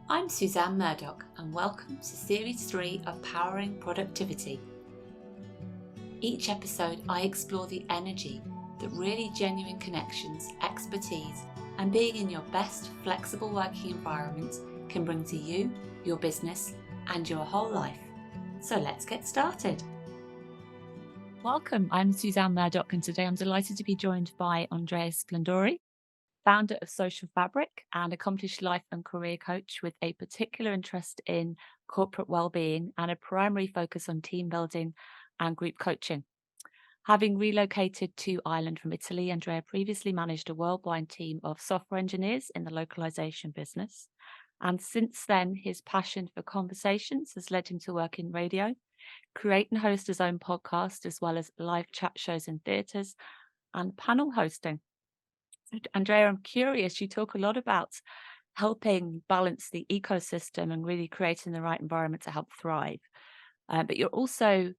I'm Suzanne Murdoch and welcome to Series 3 of Powering Productivity. Each episode I explore the energy that really genuine connections, expertise and being in your best flexible working environment can bring to you, your business and your whole life. So let's get started. Welcome, I'm Suzanne Murdoch and today I'm delighted to be joined by Andrea Splendori, founder of Social Fabric and accomplished life and career coach with a particular interest in corporate well-being and a primary focus on team building and group coaching. Having relocated to Ireland from Italy, Andrea previously managed a worldwide team of software engineers in the localization business. And since then, his passion for conversations has led him to work in radio, create and host his own podcast, as well as live chat shows in theatres and panel hosting. Andrea, I'm curious, you talk a lot about helping balance the ecosystem and really creating the right environment to help thrive. But you're also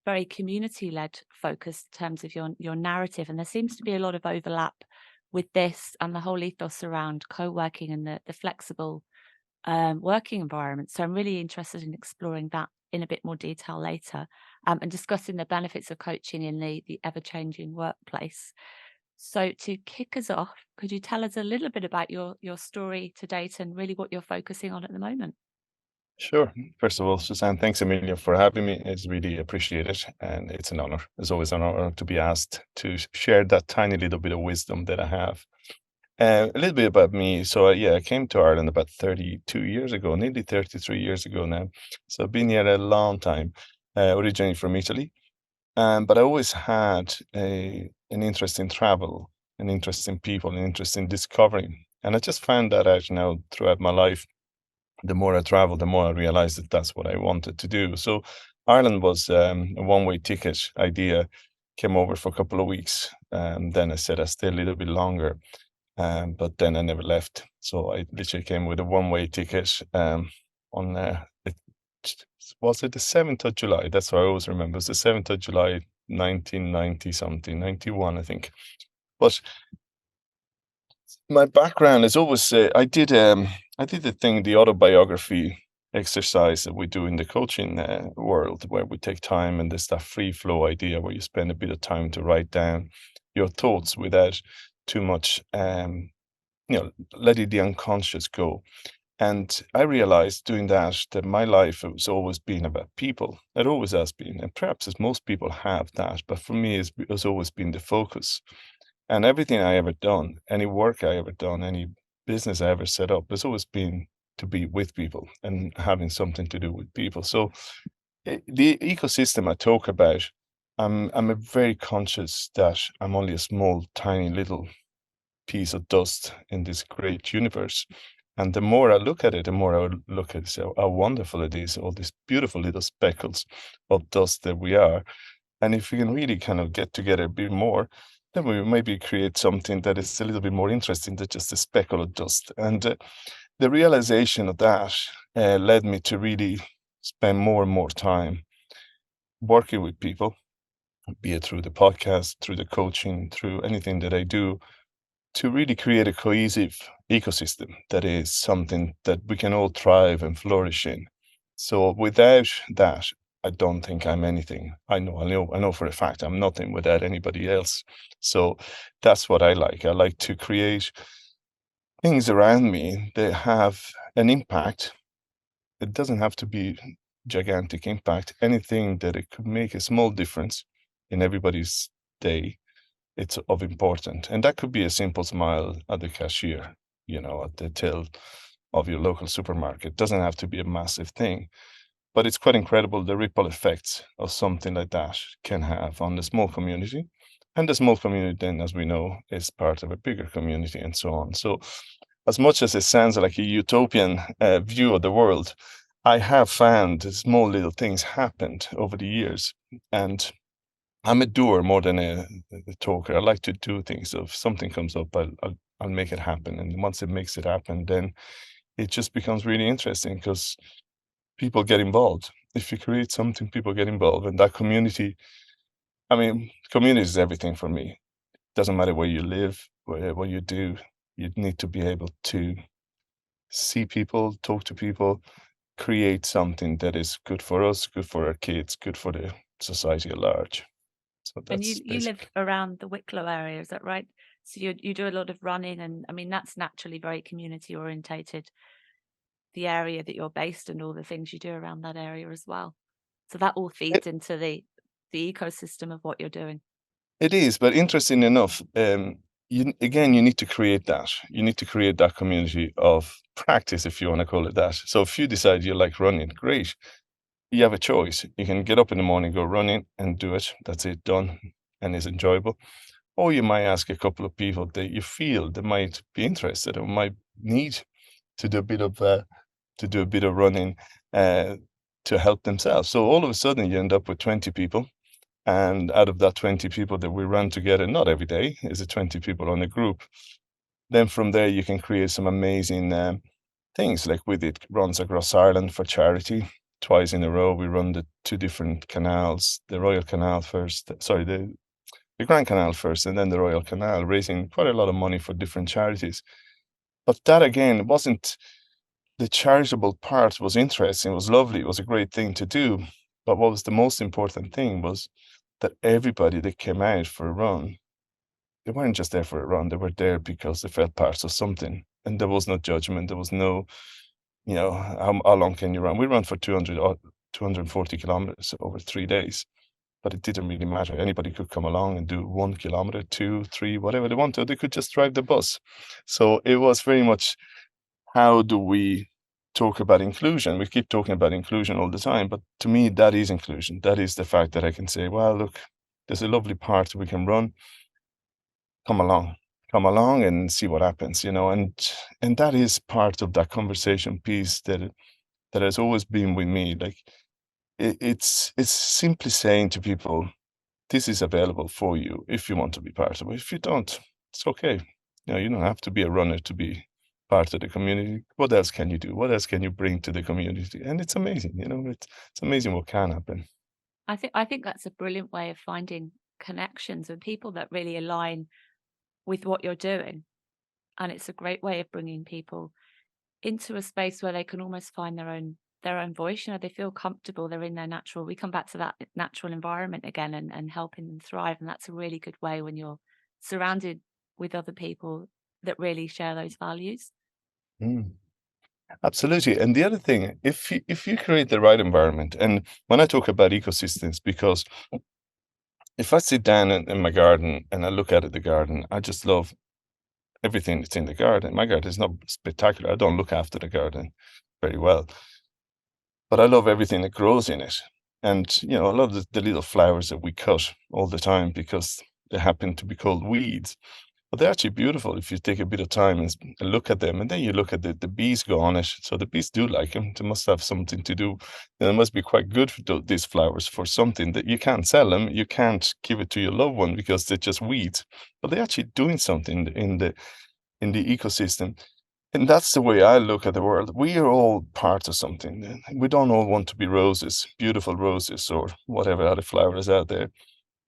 very community-led focused in terms of your narrative. And there seems to be a lot of overlap with this and the whole ethos around co-working and the flexible working environment. So I'm really interested in exploring that in a bit more detail later and discussing the benefits of coaching in the ever-changing workplace. So to kick us off, could you tell us a little bit about your story to date and really what you're focusing on at the moment? Sure. First of all, Suzanne, thanks a million for having me. It's really appreciated, and it's an honor. It's always an honor to be asked to share that tiny little bit of wisdom that I have. A little bit about me. So, I came to Ireland about 32 years ago, nearly 33 years ago now. So I've been here a long time, originally from Italy. But I always had an interest in travel, an interest in people, an interest in discovering. And I just found that out now throughout my life. The more I traveled, the more I realized that that's what I wanted to do. So Ireland was a one-way ticket idea. Came over for a couple of weeks. Then I said I stay a little bit longer, but then I never left. So I literally came with a one-way ticket on was it the 7th of July? That's what I always remember. It was the 7th of July, 1990 something, 91, I think. But my background is always I did the autobiography exercise that we do in the coaching world, where we take time and there's that free flow idea where you spend a bit of time to write down your thoughts without too much, letting the unconscious go. And I realized doing that my life has always been about people. It always has been, and perhaps as most people have that, but for me, it's always been the focus. And everything I ever done, any work I ever done, any business I ever set up, has always been to be with people and having something to do with people. So the ecosystem I talk about, I'm a very conscious that I'm only a small, tiny little piece of dust in this great universe. And the more I look at it, the more I look at how wonderful it is, all these beautiful little speckles of dust that we are. And if we can really kind of get together a bit more, then we maybe create something that is a little bit more interesting than just a speckle of dust. And the realization of that led me to really spend more and more time working with people, be it through the podcast, through the coaching, through anything that I do, to really create a cohesive ecosystem that is something that we can all thrive and flourish in. So without that, I don't think I'm anything. I know for a fact I'm nothing without anybody else. So that's what I like. I like to create things around me that have an impact. It doesn't have to be gigantic impact. Anything that it could make a small difference in everybody's day, it's of important. And that could be a simple smile at the cashier, at the till of your local supermarket. It doesn't have to be a massive thing. But it's quite incredible the ripple effects of something like that can have on the small community. And the small community, then, as we know, is part of a bigger community and so on. So, as much as it sounds like a utopian view of the world, I have found small little things happened over the years. And I'm a doer more than a talker. I like to do things. So if something comes up, I'll make it happen. And once it makes it happen, then it just becomes really interesting because people get involved. If you create something, people get involved. And that community, community is everything for me. Doesn't matter where you live, what you do, you need to be able to see people, talk to people, create something that is good for us, good for our kids, good for the society at large. So And that's you live basically around the Wicklow area, is that right? So you do a lot of running, and I mean that's naturally very community orientated, the area that you're based and all the things you do around that area as well. So that all it. feeds into the ecosystem of what you're doing. It is, but interesting enough, you need to create that. You need to create that community of practice, if you want to call it that. So if you decide you like running, great. You have a choice. You can get up in the morning, go running, and do it. That's it, done, and it's enjoyable. Or you might ask a couple of people that you feel that might be interested or might need to do a bit of running uh, to help themselves. So all of a sudden, you end up with 20 people, and out of that 20 people that we run together, not every day, is it 20 people on a group. Then from there, you can create some amazing things. Like we did runs across Ireland for charity. Twice in a row, we run the two different canals, the Royal Canal first, sorry, the Grand Canal first, and then the Royal Canal, raising quite a lot of money for different charities. But that again wasn't the charitable part was interesting, it was lovely, it was a great thing to do. But what was the most important thing was that everybody that came out for a run, they weren't just there for a run, they were there because they felt parts of something. And there was no judgment, there was no, how long can you run? We ran for 240 kilometers over 3 days, but it didn't really matter. Anybody could come along and do 1 kilometer, two, three, whatever they wanted. They could just drive the bus. So it was very much, how do we talk about inclusion? We keep talking about inclusion all the time, but to me, that is inclusion. That is the fact that I can say, well, look, there's a lovely part we can run. Come along, come along and see what happens, and that is part of that conversation piece that has always been with me. Like it's simply saying to people, this is available for you if you want to be part of it. If you don't, it's okay. You don't have to be a runner to be part of the community. What else can you do? What else can you bring to the community? And it's amazing, it's amazing what can happen. I think that's a brilliant way of finding connections with people that really align with what you're doing. And it's a great way of bringing people into a space where they can almost find their own voice. They feel comfortable, they're in their natural, we come back to that natural environment again, and helping them thrive. And that's a really good way when you're surrounded with other people that really share those values. Mm, absolutely. And the other thing, if you create the right environment, and when I talk about ecosystems, because if I sit down in my garden and I look at the garden, I just love everything that's in the garden. My garden is not spectacular. I don't look after the garden very well, but I love everything that grows in it. And, I love the little flowers that we cut all the time because they happen to be called weeds. But they're actually beautiful if you take a bit of time and look at them. And then you look at the bees go on it. So the bees do like them. They must have something to do. It must be quite good for these flowers for something that you can't sell them. You can't give it to your loved one because they're just weeds. But they're actually doing something in the ecosystem. And that's the way I look at the world. We are all part of something. We don't all want to be roses, beautiful roses, or whatever other flowers out there.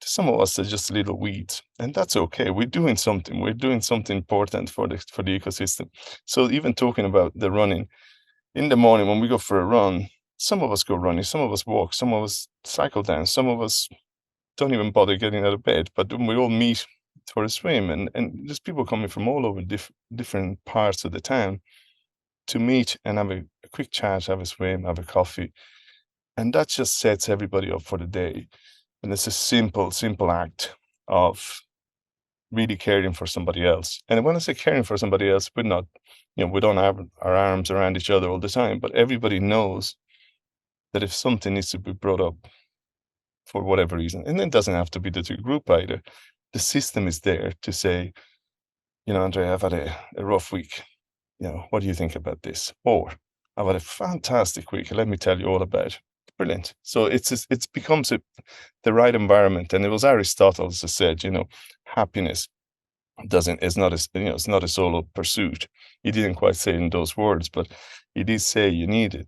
Some of us are just little weeds, and that's okay. We're doing something. We're doing something important for the ecosystem. So even talking about the running in the morning when we go for a run, some of us go running, some of us walk, some of us cycle down, some of us don't even bother getting out of bed. But then we all meet for a swim, and there's people coming from all over different parts of the town to meet and have a quick chat, have a swim, have a coffee, and that just sets everybody up for the day. And it's a simple, simple act of really caring for somebody else. And when I say caring for somebody else, we're not, we don't have our arms around each other all the time, but everybody knows that if something needs to be brought up for whatever reason, and it doesn't have to be the group either, the system is there to say, Andrea, I've had a rough week. What do you think about this? Or I've had a fantastic week. Let me tell you all about it. Brilliant. So it's becomes the right environment. And it was Aristotle that said, happiness doesn't is not a it's not a solo pursuit. He didn't quite say it in those words, but he did say you need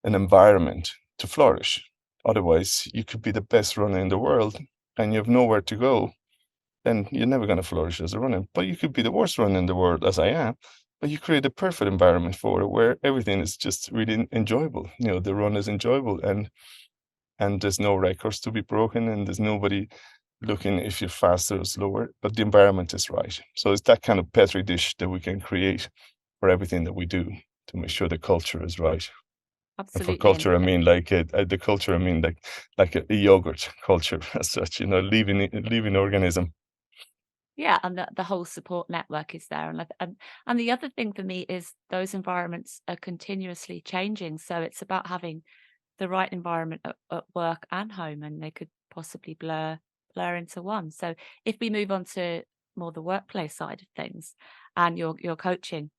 an environment to flourish. Otherwise, you could be the best runner in the world and you have nowhere to go. Then you're never going to flourish as a runner. But you could be the worst runner in the world, as I am, but you create a perfect environment for it where everything is just really enjoyable. The run is enjoyable, and there's no records to be broken, and there's nobody looking if you're faster or slower, but the environment is right. So it's that kind of petri dish that we can create for everything that we do to make sure the culture is right. And for Absolutely. And culture, I mean the culture. I mean like a yogurt culture as such. Living organism. yeah, and the whole support network is there. And the other thing for me is those environments are continuously changing. So it's about having the right environment at work and home, and they could possibly blur into one. So if we move on to more the workplace side of things, and your coaching,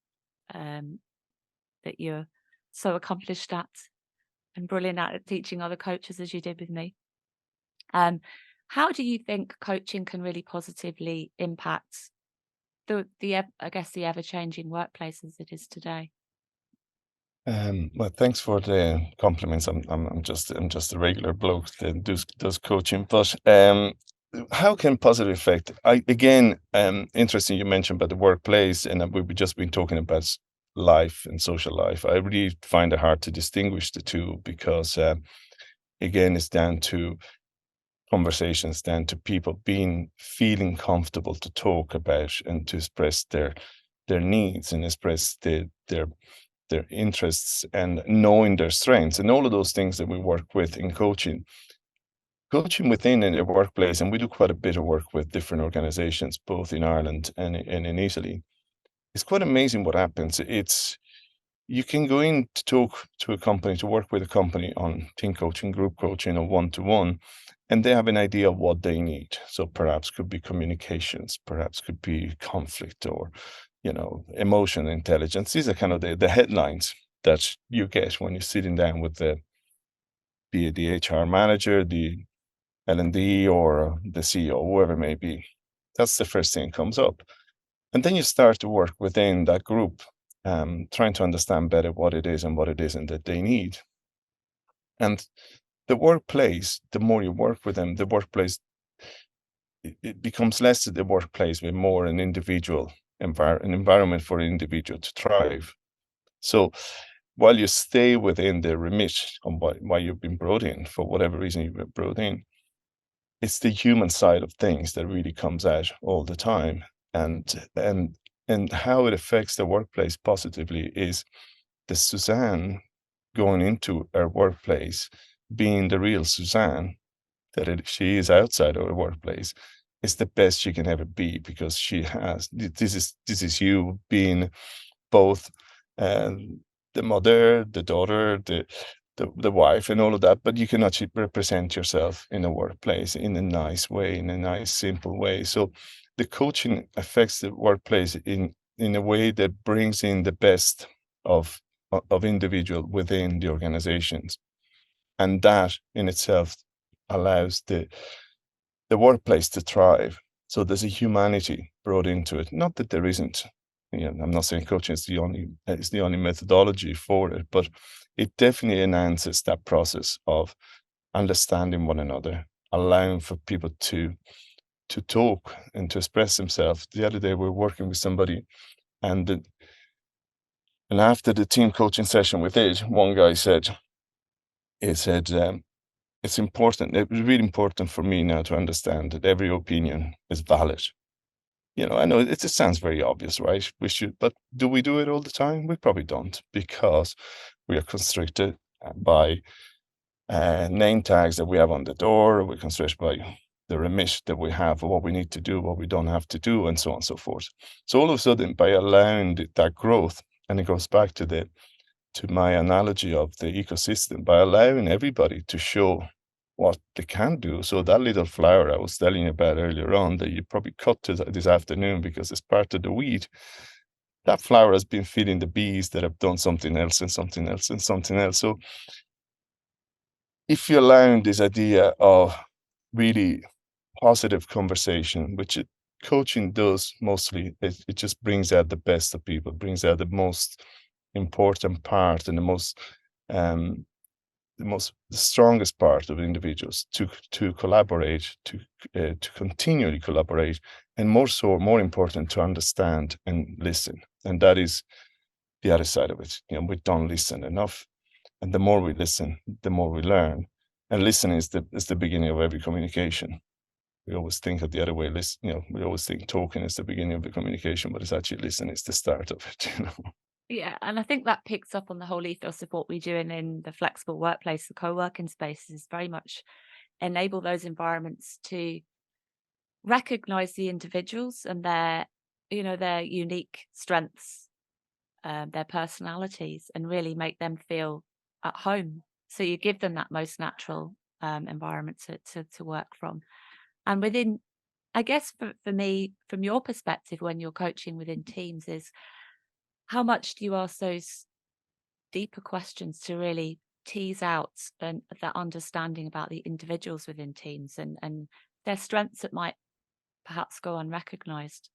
um, that you're so accomplished at and brilliant at teaching other coaches as you did with me. Um, how do you think coaching can really positively impact I guess the ever changing workplace as it is today? Well, thanks for the compliments. I'm just a regular bloke that does coaching, but how can positive effect? Interesting you mentioned about the workplace, and we've just been talking about life and social life. I really find it hard to distinguish the two because, again, it's down to conversations, down to people feeling comfortable to talk about and to express their needs and express their interests and knowing their strengths and all of those things that we work with in coaching within a workplace. And we do quite a bit of work with different organizations both in Ireland and in Italy. It's quite amazing what happens. You can go in to talk to a company, to work with a company on team coaching, group coaching, or one-to-one, and they have an idea of what they need. So perhaps could be communications, perhaps could be conflict, or emotion intelligence. These are kind of the headlines that you get when you're sitting down with the HR manager, the L&D, or the CEO, whoever it may be. That's the first thing that comes up. And then you start to work within that group, trying to understand better what it is and what it isn't that they need. And the workplace, the more you work with them, the workplace, it becomes less the workplace, but more an environment for an individual to thrive. So while you stay within the remit of why you've been brought in, for whatever reason you've been brought in, it's the human side of things that really comes out all the time. And how it affects the workplace positively is the Suzanne going into her workplace, being the real Suzanne she is outside of her workplace, is the best she can ever be, because she has this is you being both, the mother, the daughter, the wife, and all of that, but you can actually represent yourself in a workplace in a nice way, in a nice, simple way. So the coaching affects the workplace in a way that brings in the best of individual within the organizations. And that in itself allows the workplace to thrive. So there's a humanity brought into it. Not that there isn't. I'm not saying coaching is the only methodology for it, but it definitely enhances that process of understanding one another, allowing for people to talk and to express themselves. The other day we were working with somebody, and after the team coaching session with it, one guy said, it's important. It was really important for me now to understand that every opinion is valid. I know it just sounds very obvious, right? But do we do it all the time? We probably don't, because we are constricted by name tags that we have on the door. We're constricted by the remit that we have of what we need to do, what we don't have to do, and so on and so forth. So all of a sudden, by allowing that growth, and it goes back to my analogy of the ecosystem, by allowing everybody to show what they can do. So that little flower I was telling you about earlier on, that you probably cut this afternoon because it's part of the weed, that flower has been feeding the bees that have done something else and something else and something else. So if you're allowing this idea of really positive conversation, which coaching does mostly, it just brings out the best of people, brings out the most important part and um, the strongest part of individuals to collaborate, to continually collaborate, and more important, to understand and listen. And that is the other side of it. We don't listen enough. And the more we listen, the more we learn. And listening is the beginning of every communication. We always think of the other way. We always think talking is the beginning of the communication, but it's actually listening is the start of it. Yeah, and I think that picks up on the whole ethos of what we do in the flexible workplace, the co-working spaces, is very much enable those environments to recognize the individuals and their unique strengths, their personalities, and really make them feel at home. So you give them that most natural environment to work from. And within, I guess for me, from your perspective, when you're coaching within teams, is how much do you ask those deeper questions to really tease out that understanding about the individuals within teams and their strengths that might perhaps go unrecognized?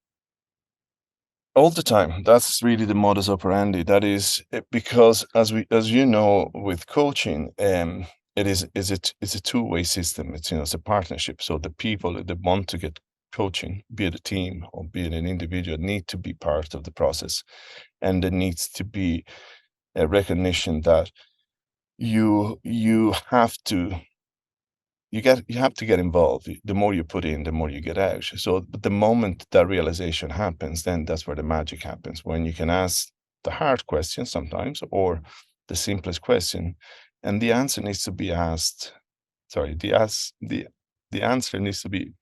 All the time. That's really the modus operandi. That is because, as you know, with coaching, it's a two-way system. It's a partnership. So the people that want to get coaching, be it a team or be it an individual, need to be part of the process, and there needs to be a recognition that you have to you have to get involved. The more you put in, the more you get out. So but the moment that realization happens, then that's where the magic happens, when you can ask the hard question sometimes, or the simplest question, and the answer needs to be asked. Sorry, the answer needs to be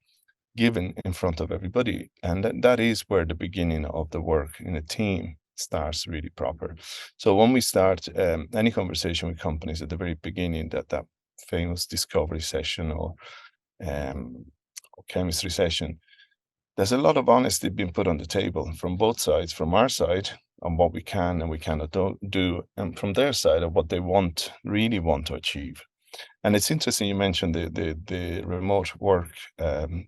given in front of everybody, and that is where the beginning of the work in a team starts really proper. So when we start any conversation with companies at the very beginning, that famous discovery session um, or chemistry session, there's a lot of honesty being put on the table from both sides, from our side on what we can and we cannot do, and from their side of what they really want to achieve. And it's interesting you mentioned the remote work.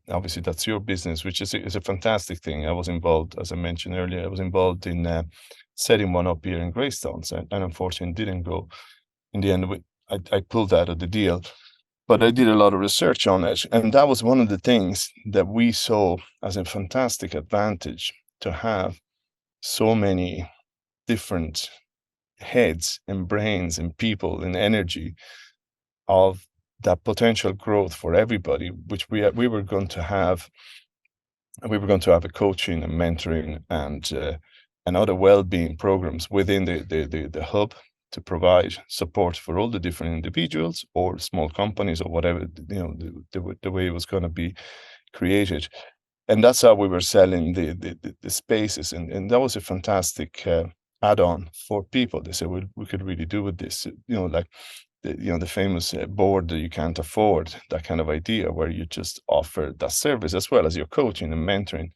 Obviously, that's your business, which is a fantastic thing. I was involved, as I mentioned earlier, I was involved in setting one up here in Greystones, and unfortunately didn't go. In the end, I pulled out of the deal, but I did a lot of research on it, and that was one of the things that we saw as a fantastic advantage, to have so many different heads and brains and people and energy of that potential growth for everybody, which we were going to have. We were going to have a coaching and mentoring and other well-being programs within the hub, to provide support for all the different individuals or small companies or whatever, the way it was going to be created. And that's how we were selling the spaces, and that was a fantastic add-on for people. They said, well, we could really do with this, like the famous board that you can't afford, that kind of idea, where you just offer that service as well as your coaching and mentoring.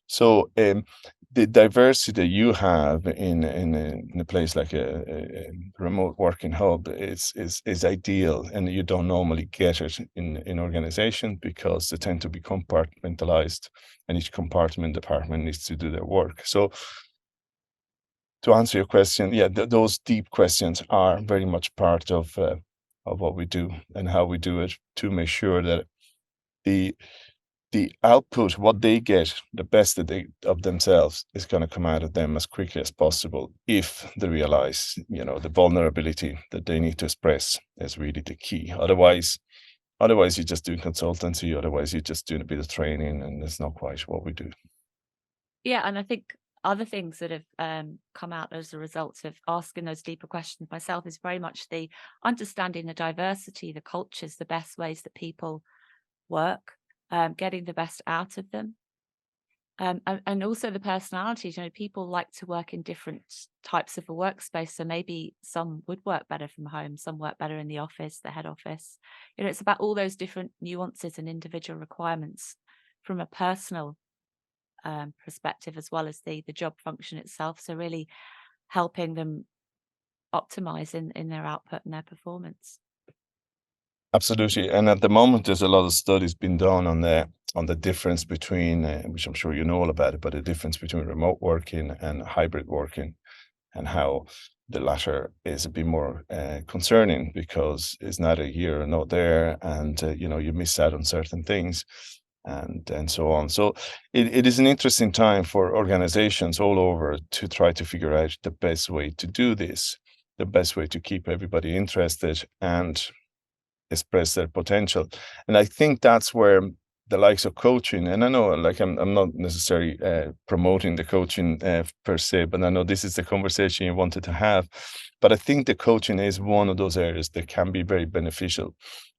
So the diversity that you have in a place like a remote working hub is ideal, and you don't normally get it in organization, because they tend to be compartmentalized, and each department needs to do their work. So to answer your question, yeah, those deep questions are very much part of what we do and how we do it, to make sure that the the output, what they get, the best of themselves, is going to come out of them as quickly as possible, if they realize, the vulnerability that they need to express is really the key. Otherwise you're just doing consultancy. Otherwise you're just doing a bit of training, and it's not quite what we do. Yeah, and I think other things that have come out as a result of asking those deeper questions myself is very much the understanding the diversity, the cultures, the best ways that people work, getting the best out of them. And also the personalities. People like to work in different types of a workspace. So maybe some would work better from home, some work better in the office, the head office. It's about all those different nuances and individual requirements from a personal perspective, as well as the job function itself. So really helping them optimize in their output and their performance. Absolutely. And at the moment, there's a lot of studies being done on the difference between, which I'm sure you know all about it, but the difference between remote working and hybrid working, and how the latter is a bit more concerning, because it's neither here nor there, and you miss out on certain things. and so on. So it is an interesting time for organizations all over to try to figure out the best way to do this, the best way to keep everybody interested and express their potential. And I think that's where the likes of coaching, and I know, like, I'm not necessarily promoting the coaching per se, but I know this is the conversation you wanted to have. But I think the coaching is one of those areas that can be very beneficial,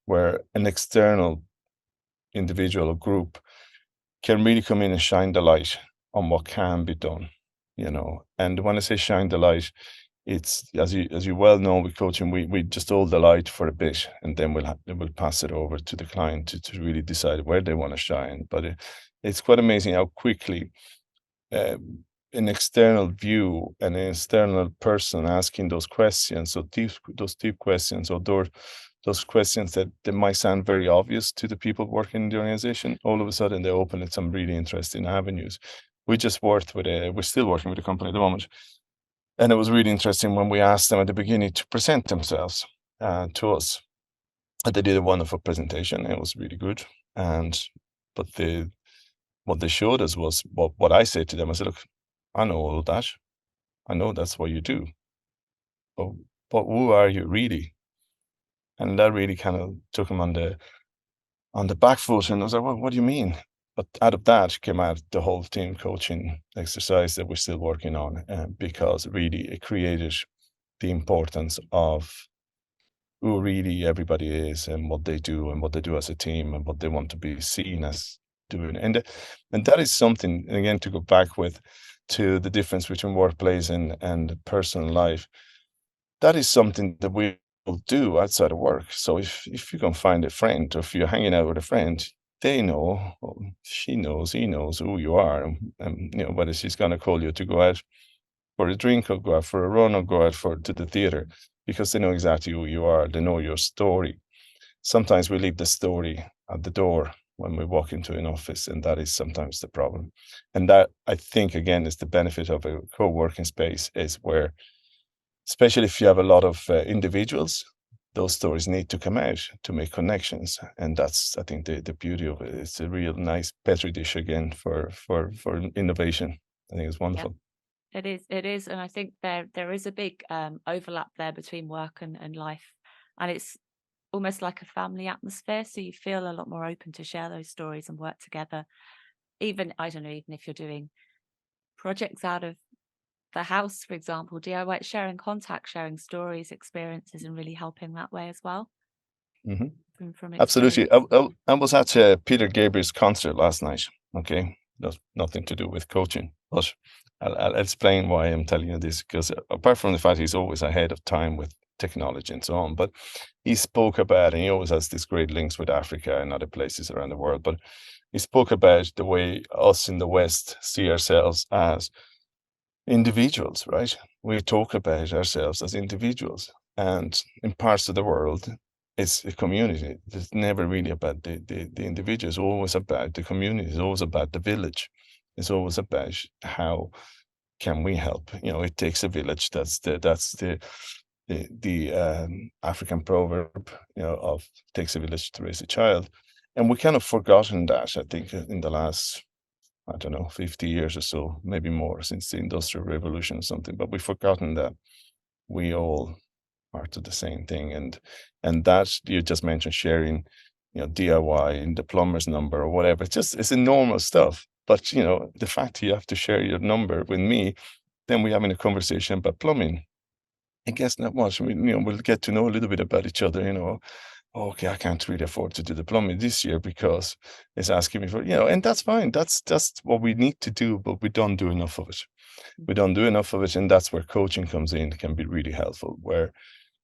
where an external individual or group can really come in and shine the light on what can be done, you know. And when I say shine the light, it's as you well know with coaching, we just hold the light for a bit, and then we'll pass it over to the client to really decide where they want to shine. But it's quite amazing how quickly an external view and an external person asking those questions, so those deep questions, or those questions that might sound very obvious to the people working in the organization, all of a sudden they open at some really interesting avenues. We're still working with a company at the moment, and it was really interesting when we asked them at the beginning to present themselves to us. And they did a wonderful presentation. It was really good. And but what they showed us was what I said to them. I said, look, I know all of that. I know that's what you do. But who are you really? And that really kind of took them on the back foot. And I was like, well, what do you mean? But out of that came out the whole team coaching exercise that we're still working on, because really it created the importance of who really everybody is and what they do as a team and what they want to be seen as doing. And that is something, again, to go back with to the difference between workplace and personal life. That is something that we will do outside of work. So if you can find a friend, or if you're hanging out with a friend, they know, or she knows, he knows who you are, and you know whether she's going to call you to go out for a drink or go out for a run or go out for to the theater, because they know exactly who you are. They know your story. Sometimes we leave the story at the door when we walk into an office, and that is sometimes the problem. And that, I think, again, is the benefit of a co-working space, is where, especially if you have a lot of individuals, those stories need to come out to make connections. And that's, I think, the beauty of it. It's a real nice petri dish again for innovation. I think it's Yeah, wonderful. it is, and I think there is a big overlap there between work and life, and it's almost like a family atmosphere. So you feel a lot more open to share those stories and work together. Even, I don't know, even if you're doing projects out of the house, for example, DIY, sharing contacts, sharing stories, experiences, and really helping that way as well Mhm. from experience. Absolutely. I was at Peter Gabriel's concert last night. Okay, that's nothing to do with coaching, but I'll explain why I'm telling you this. Because apart from the fact he's always ahead of time with technology and so on, but he spoke about, and he always has these great links with Africa and other places around the world. But he spoke about the way us in the West see ourselves as individuals, right? We talk about ourselves as individuals, and in parts of the world, it's a community. It's never really about the individual. It's always about the community. It's always about the village. It's always about how can we help. You know, it takes a village. That's the African proverb. You know, of takes a village to raise a child, and we kind of forgotten that. I think in the last, I don't know, 50 years or so, maybe more, since the Industrial Revolution or something. But we've forgotten that we all are to the same thing. And that you just mentioned, sharing, you know, DIY and the plumber's number or whatever. It's enormous stuff. But you know, the fact you have to share your number with me, then we're having a conversation about plumbing. And guess not what? We'll get to know a little bit about each other, you know. Okay, I can't really afford to do the plumbing this year because it's asking me for, you know, and that's fine. That's what we need to do, but we don't do enough of it. We don't do enough of it, and that's where coaching comes in. Can be really helpful, where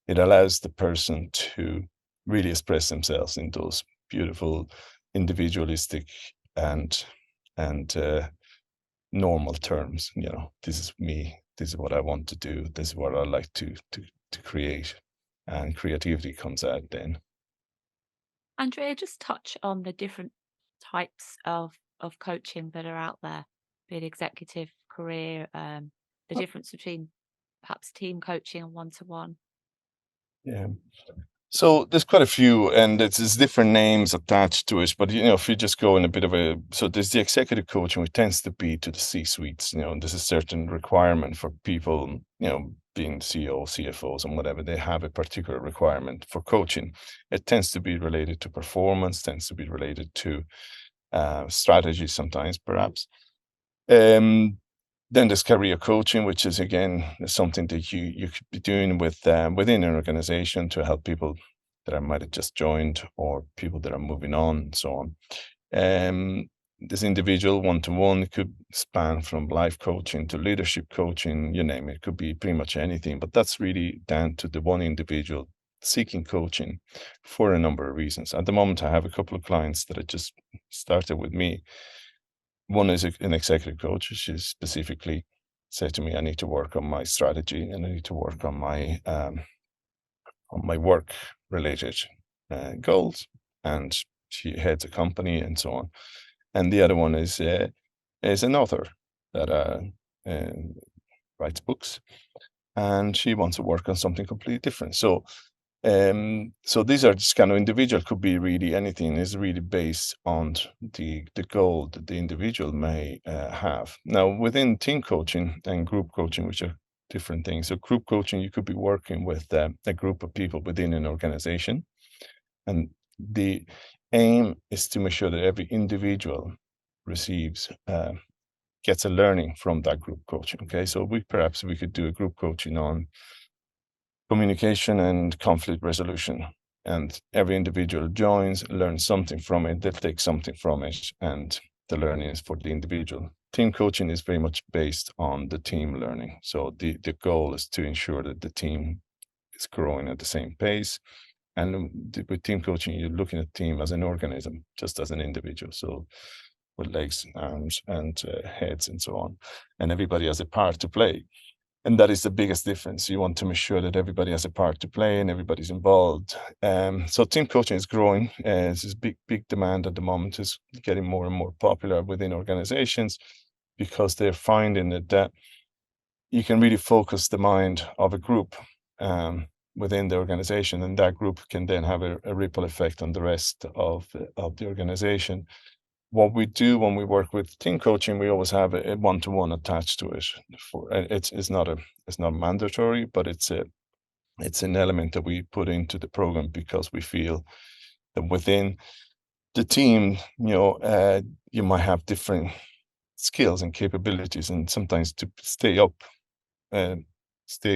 it allows the person to really express themselves in those beautiful, individualistic and and normal terms. You know, this is me. This is what I want to do. This is what I like to create, and creativity comes out then. Andrea, just touch on the different types of coaching that are out there, be it executive, career, the difference between perhaps team coaching and one to one. Yeah. So there's quite a few, and there's different names attached to it. But if you just go in a bit of a, so there's the executive coaching, which tends to be to the C-suites. And there's a certain requirement for people, being CEO, CFOs, and whatever. They have a particular requirement for coaching. It tends to be related to performance, tends to be related to strategy, sometimes perhaps. Um, then there's career coaching, which is again something that you could be doing within an organization to help people that might have just joined or people that are moving on and so on. This individual one-to-one could span from life coaching to leadership coaching, you name it. It could be pretty much anything, but that's really down to the one individual seeking coaching for a number of reasons. At the moment, I have a couple of clients that have just started with me. One is an executive coach. She specifically said to me, "I need to work on my strategy and I need to work on my work related goals." And she heads a company and so on. And the other one is an author that uh, writes books, and she wants to work on something completely different. So these are just kind of individual, could be really anything, is really based on the goal that the individual may have. Now, within team coaching and group coaching, which are different things. So group coaching, you could be working with a group of people within an organization, and the aim is to make sure that every individual receives gets a learning from that group coaching. Okay, so perhaps we could do a group coaching on communication and conflict resolution. And every individual joins, learns something from it, they take something from it, and the learning is for the individual. Team coaching is very much based on the team learning. So the goal is to ensure that the team is growing at the same pace. And with team coaching, you're looking at team as an organism, just as an individual. So with legs, arms, and heads, and so on. And everybody has a part to play. And that is the biggest difference. You want to make sure that everybody has a part to play and everybody's involved. So team coaching is growing. It's this big demand at the moment. Is getting more and more popular within organizations because they're finding that you can really focus the mind of a group within the organization, and that group can then have a ripple effect on the rest of the organization. What we do when we work with team coaching, we always have a one-to-one attached to it. It's not mandatory, but it's an element that we put into the program because we feel that within the team, you might have different skills and capabilities, and sometimes to stay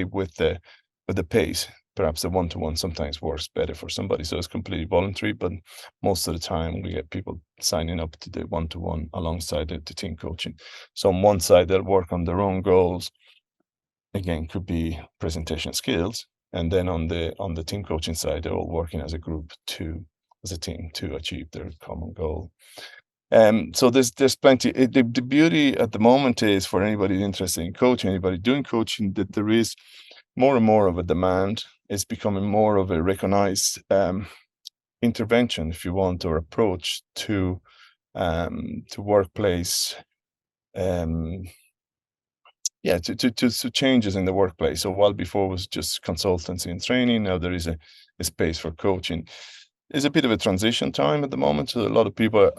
with the pace. Perhaps the one-to-one sometimes works better for somebody, so it's completely voluntary. But most of the time, we get people signing up to the one-to-one alongside the team coaching. So on one side, they'll work on their own goals. Again, could be presentation skills, and then on the team coaching side, they're all working as a group as a team to achieve their common goal. So there's plenty. The beauty at the moment is for anybody interested in coaching, anybody doing coaching, that there is more and more of a demand. It's becoming more of a recognized intervention, if you want, or approach to workplace. To changes in the workplace. So while before was just consultancy and training, now there is a space for coaching. There's a bit of a transition time at the moment, so a lot of people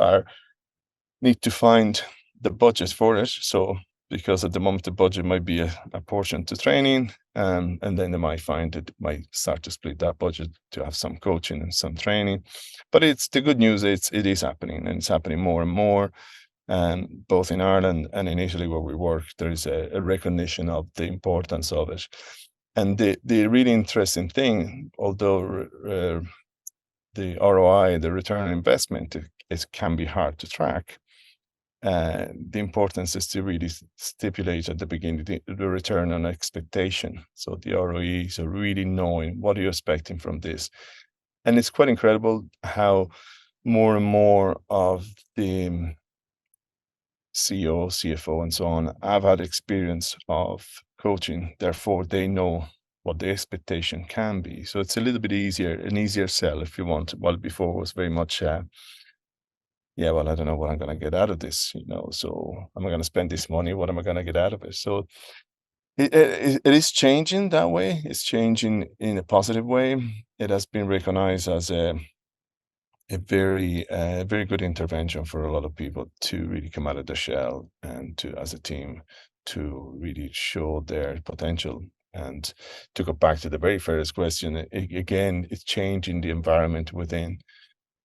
need to find the budget for it. So because at the moment the budget might be a portion to training, and then they might find it might start to split that budget to have some coaching and some training. But it's the good news. It is happening, and it's happening more and more. And both in Ireland and in Italy, where we work, there is a recognition of the importance of it. And the really interesting thing, although the ROI, the return on investment, it can be hard to track. The importance is to really stipulate at the beginning the return on expectation. So the ROE, so really knowing what are you expecting from this. And it's quite incredible how more and more of the CEO, CFO, and so on, I've had experience of coaching. Therefore, they know what the expectation can be. So it's a little bit an easier sell if you want. While before it was very much, well, I don't know what I'm going to get out of this, So am I going to spend this money? What am I going to get out of it? So It is changing that way. It's changing in a positive way. It has been recognized as a very good intervention for a lot of people to really come out of the shell and to, as a team, to really show their potential. And to go back to the very first question, again, it's changing the environment within,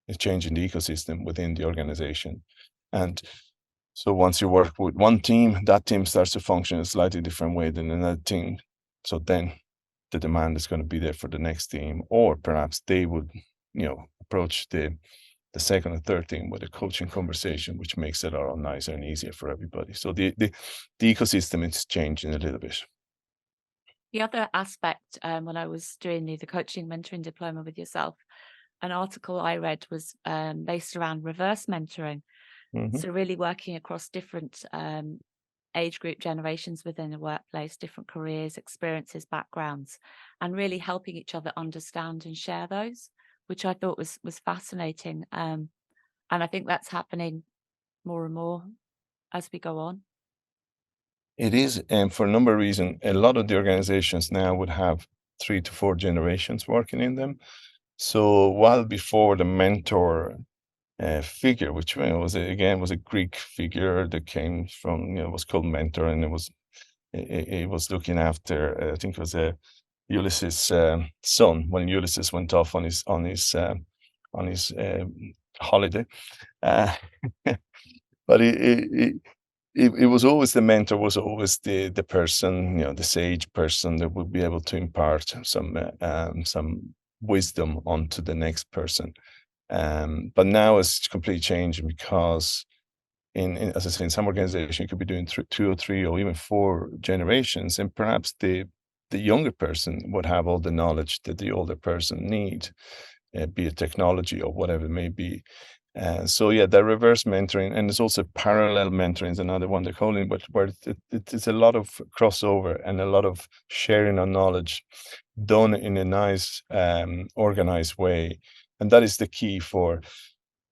it's changing the ecosystem within the organization. And so once you work with one team, that team starts to function a slightly different way than another team. So then the demand is going to be there for the next team, or perhaps they would, approach the second or third team with a coaching conversation, which makes it a lot nicer and easier for everybody. So the ecosystem is changing a little bit. The other aspect, when I was doing the coaching mentoring diploma with yourself, an article I read was based around reverse mentoring. Mhm. So really working across different age group generations within the workplace, different careers, experiences, backgrounds, and really helping each other understand and share those, which I thought was fascinating. And I think that's happening more and more as we go on. It is, and for a number of reasons, a lot of the organizations now would have 3 to 4 generations working in them. So while before the mentor figure, which was a Greek figure that came from, was called mentor, and it was looking after, I think it was Ulysses' son when Ulysses went off on his holiday. Uh, but it was always, the mentor was always the person, the sage person that would be able to impart some wisdom onto the next person. But now it's completely changing, because as I say, in some organization, you could be doing two or three or even four generations, and perhaps the younger person would have all the knowledge that the older person need, be it technology or whatever it may be. So yeah, the reverse mentoring, and there's also parallel mentoring is another one they're calling, but where it's a lot of crossover and a lot of sharing of knowledge done in a nice, organized way. And that is the key for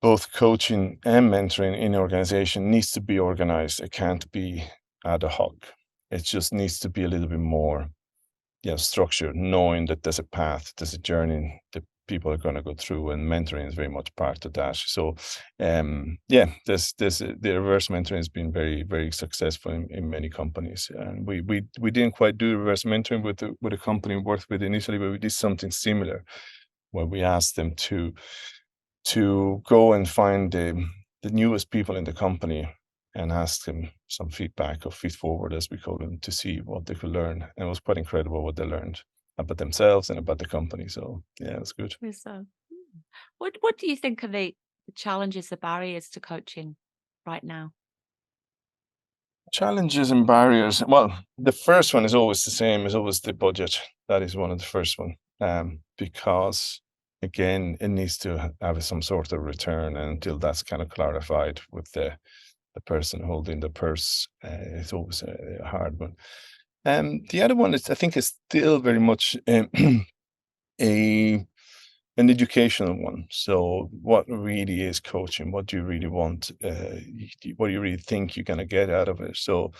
both coaching and mentoring in organization. Needs to be organized. It can't be ad hoc. It just needs to be a little bit more, structured, knowing that there's a path, there's a journey that people are going to go through, and mentoring is very much part of that. So, yeah, the reverse mentoring has been very, very successful in many companies, and we didn't quite do reverse mentoring with a company we worked with initially, but we did something similar, where we asked them to go and find the newest people in the company and ask them some feedback, or feed forward, as we call them, to see what they could learn. And it was quite incredible what they learned about themselves and about the company. So yeah, it's good. So, what do you think are the challenges, the barriers to coaching right now? Challenges and barriers. Well, the first one is always the same, is always the budget. That is one of the first one. Because again, it needs to have some sort of return, and until that's kind of clarified with the person holding the purse, it's always a hard one. The other one is, I think, is still very much a an educational one. So, what really is coaching? What do you really want? What do you really think you're going to get out of it? So,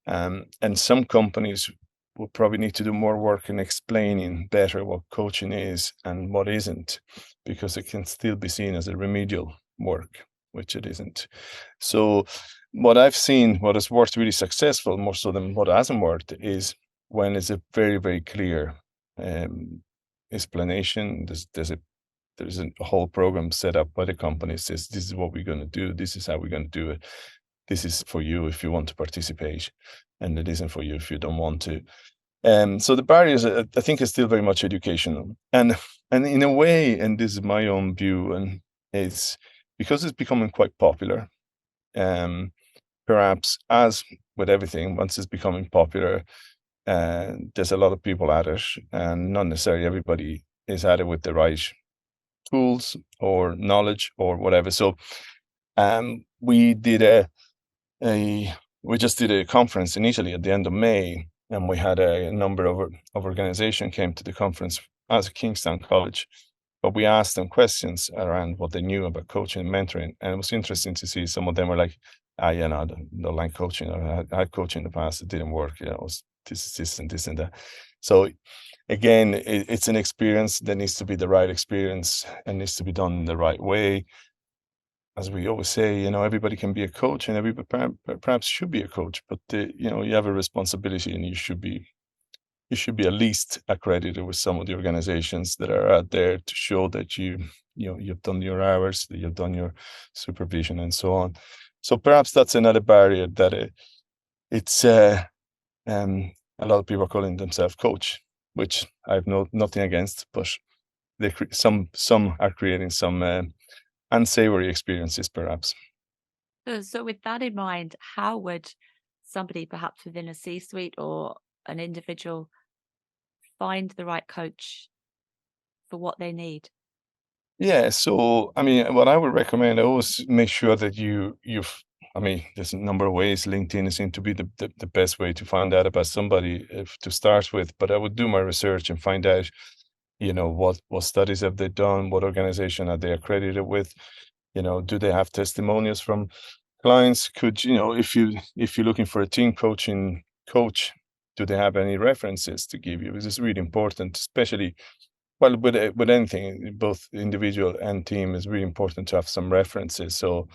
and some companies will probably need to do more work in explaining better what coaching is and what isn't, because it can still be seen as a remedial work, which it isn't. So, what I've seen, what has worked really successful, more so than what hasn't worked, is when it's a very, very clear um, explanation. There's a whole program set up by the company. Says, this is what we're going to do. This is how we're going to do it. This is for you if you want to participate, and it isn't for you if you don't want to. So the barriers, I think, is still very much educational, and in a way, and this is my own view, and it's because it's becoming quite popular. Um, Perhaps, as with everything, once it's becoming popular, there's a lot of people at it, and not necessarily everybody is at it with the right tools or knowledge or whatever. So, we did a we just did a conference in Italy at the end of May, and we had a number of organization came to the conference as a Kingstown College. But we asked them questions around what they knew about coaching and mentoring, and it was interesting to see some of them were like, "Ah, yeah, no, I don't like coaching. I had coaching in the past; it didn't work. It was this and this and that. So again, it's an experience that needs to be the right experience and needs to be done in the right way. As we always say, everybody can be a coach and everybody perhaps should be a coach, but you have a responsibility and you should be at least accredited with some of the organizations that are out there to show that you've done your hours, that you've done your supervision and so on. So perhaps that's another barrier that it's a lot of people are calling themselves coach, which I have nothing against, but some are creating some unsavory experiences, perhaps. So with that in mind, how would somebody perhaps within a C-suite or an individual find the right coach for what they need? Yeah, so I mean, what I would recommend, I always make sure that I mean, there's a number of ways. LinkedIn seems to be the best way to find out about somebody to start with. But I would do my research and find out, what studies have they done, what organization are they accredited with, do they have testimonials from clients? Could if you're looking for a team coaching coach, do they have any references to give you? Because it's really important, especially well, with anything, both individual and team, is really important to have some references. So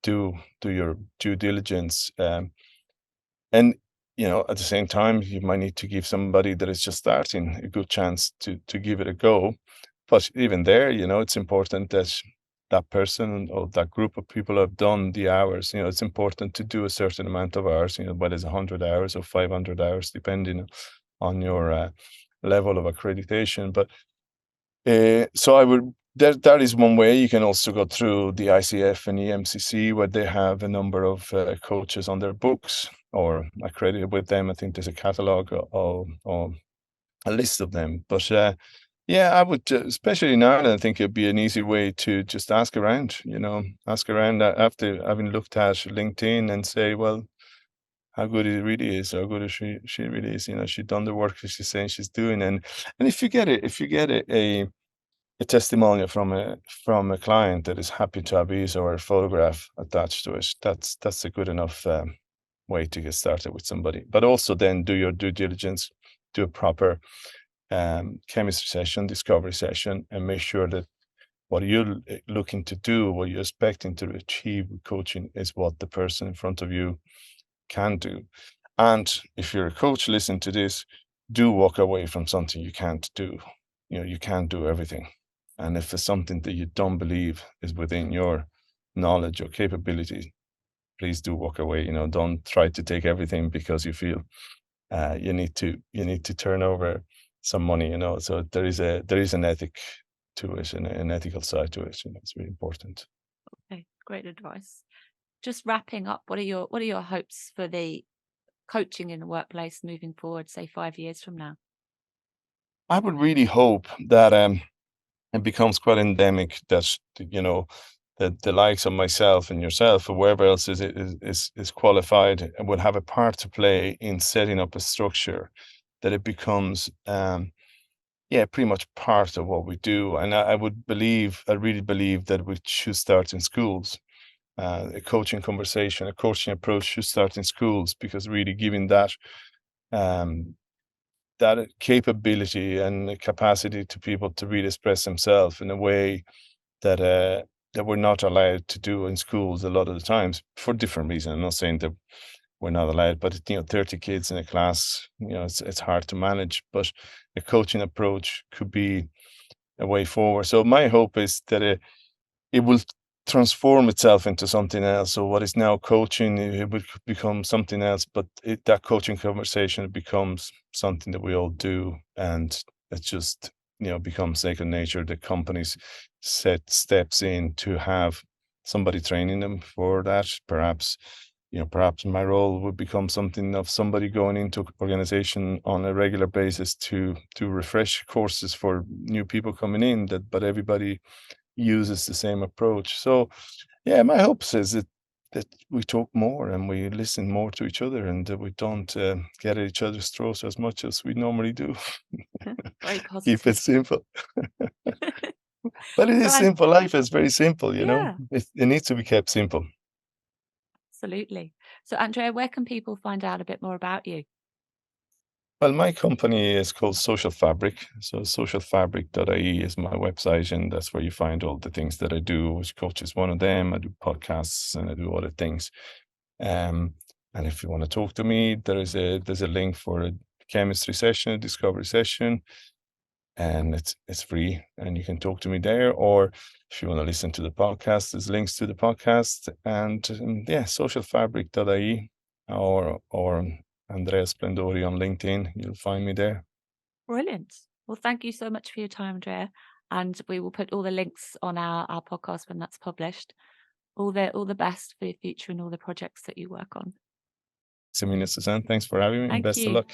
do your due diligence, and at the same time, you might need to give somebody that is just starting a good chance to give it a go. But even there, it's important that that person or that group of people have done the hours. It's important to do a certain amount of hours. Whether it's 100 hours or 500 hours, depending on your level of accreditation. But so I would that is one way. You can also go through the ICF and EMCC, where they have a number of coaches on their books or accredited with them. I think there's a catalog or a list of them. But yeah, I would, especially now, I think it'd be an easy way to just ask around. Ask around after having looked at LinkedIn and say, well, how good it really is, how good is she really is. She's done the work that she's saying she's doing, and if you get a testimonial from a client that is happy to have his or her photograph attached to it, that's a good enough way to get started with somebody. But also then do your due diligence, do a proper chemistry session, discovery session, and make sure that what you're looking to do, what you're expecting to achieve with coaching is what the person in front of you can do. And if you're a coach, listen to this, do walk away from something you can't do. You can't do everything. And if it's something that you don't believe is within your knowledge or capability, please do walk away. Don't try to take everything because you feel you need to turn over some money. So there is an ethic to it and an ethical side to it. It's really important. Okay, great advice. Just wrapping up, what are your hopes for the coaching in the workplace moving forward, say 5 years from now? I would really hope that it becomes quite endemic that the likes of myself and yourself or whoever else is qualified and will have a part to play in setting up a structure that it becomes yeah, pretty much part of what we do. And I really believe that we should start in schools. A coaching conversation, a coaching approach should start in schools, because really giving um, that capability and the capacity to people to really express themselves in a way that that we're not allowed to do in schools a lot of the times for different reasons. I'm not saying that we're not allowed, but 30 kids in a class, it's hard to manage. But a coaching approach could be a way forward. So my hope is that it will transform itself into something else. So what is now coaching, it would become something else, but that coaching conversation becomes something that we all do, and it just becomes second nature. The companies set steps in to have somebody training them for that. Perhaps my role would become something of somebody going into organization on a regular basis to refresh courses for new people coming in, but everybody uses the same approach. So, yeah, my hopes is that we talk more and we listen more to each other, and that we don't get at each other's throats as much as we normally do. Very Keep it positive. simple. But it So, is simple. Life is very simple, yeah, It needs to be kept simple. absolutely. So, Andrea, where can people find out a bit more about you? Well, my company is called Social Fabric. So socialfabric.ie is my website, and that's where you find all the things that I do. Which coach is one of them. I do podcasts and I do other things. Um, and if you want to talk to me, there's a link for a chemistry session, a discovery session, and it's free, and you can talk to me there. Or if you want to listen to the podcast, there's links to the podcast, and yeah, socialfabric.ie or Andrea Splendori on LinkedIn. You'll find me there. Brilliant. Well, thank you so much for your time, Andrea. And we will put all the links on our podcast when that's published. All the best for your future and all the projects that you work on. Samina, Suzanne, thanks for having me, and Thank best of you. luck.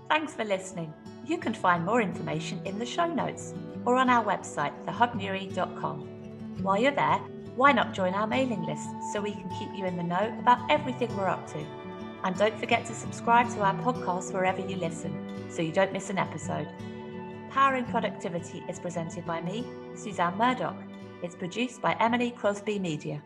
Thanks for listening. You can find more information in the show notes or on our website, thehubnuri.com. While you're there, why not join our mailing list so we can keep you in the know about everything we're up to? And don't forget to subscribe to our podcast wherever you listen so you don't miss an episode. Powering Productivity is presented by me, Suzanne Murdoch. It's produced by Emily Crosby Media.